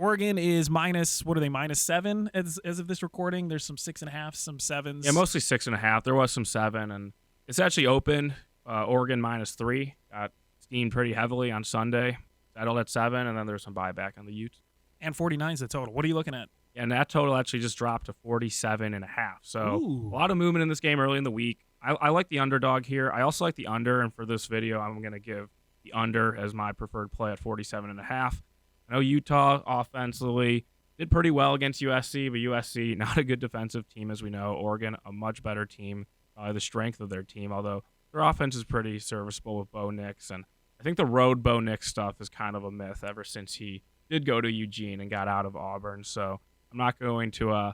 Oregon is minus, what are they, -7 as of this recording? There's some 6.5, some 7s. Yeah, mostly 6.5. There was some 7, and it's actually open. Oregon -3. Got steamed pretty heavily on Sunday. Settled at 7, and then there's some buyback on the Utes. And 49 is the total. What are you looking at? And that total actually just dropped to 47.5. So Ooh. a lot of movement in this game early in the week. I like the underdog here. I also like the under, and for this video, I'm going to give the under as my preferred play at 47.5. I know Utah offensively did pretty well against USC, but USC, not a good defensive team, as we know. Oregon, a much better team, the strength of their team, although their offense is pretty serviceable with Bo Nix. And I think the road Bo Nix stuff is kind of a myth ever since he did go to Eugene and got out of Auburn. So I'm not going to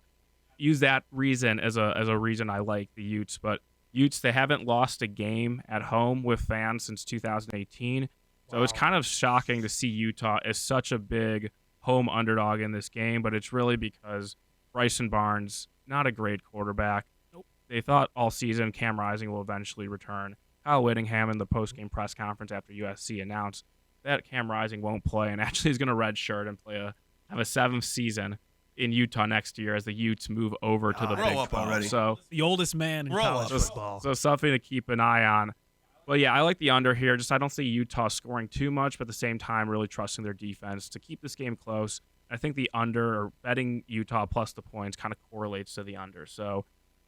use that reason as a reason I like the Utes. But Utes, they haven't lost a game at home with fans since 2018. So it's kind of shocking to see Utah as such a big home underdog in this game, but it's really because Bryson Barnes, not a great quarterback. Nope. They thought all season Cam Rising will eventually return. Kyle Whittingham in the post-game press conference after USC announced that Cam Rising won't play and actually is going to redshirt and have a 7th season in Utah next year as the Utes move over to the Big 12. Already. So The oldest man in college football. So something to keep an eye on. But yeah, I like the under here. Just I don't see Utah scoring too much, but at the same time, really trusting their defense to keep this game close. I think the under, or betting Utah plus the points, kind of correlates to the under. So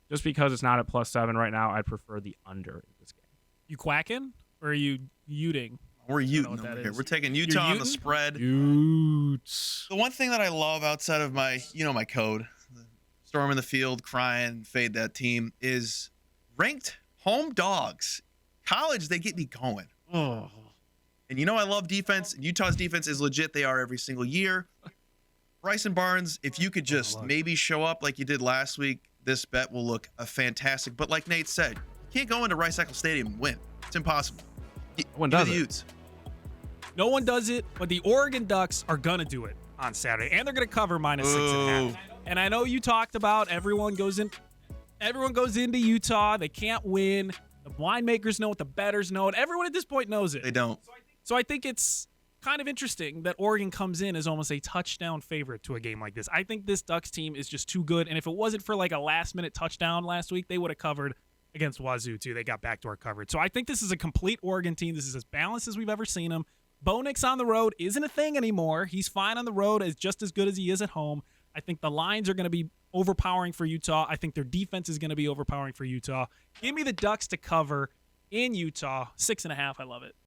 just because it's not at +7 right now, I'd prefer the under in this game. You quacking or are you Uting? We're Uten what that over here. is. We're taking Utah on the Uten? spread. Utes. The one thing that I love outside of my code, storm in the field, crying, fade that team, is ranked home dogs. College, they get me going. Oh. And I love defense. Utah's defense is legit. They are every single year. Bryson Barnes, if you could just maybe show up like you did last week, this bet will look fantastic. But like Nate said, you can't go into Rice-Eccles Stadium and win. It's impossible. One does the it. Utes. No one does it, but the Oregon Ducks are going to do it on Saturday, and they're going to cover -6.5. And I know you talked about everyone goes into Utah. They can't win. The winemakers know it. The bettors know it. Everyone at this point knows it. They don't. So I think it's kind of interesting that Oregon comes in as almost a touchdown favorite to a game like this. I think this Ducks team is just too good, and if it wasn't for like a last-minute touchdown last week, they would have covered against Wazoo, too. They got backdoor coverage. So I think this is a complete Oregon team. This is as balanced as we've ever seen them. Bo Nix on the road isn't a thing anymore. He's fine on the road, as just as good as he is at home. I think the lines are going to be overpowering for Utah. I think their defense is going to be overpowering for Utah. Give me the Ducks to cover in Utah. 6.5. I love it.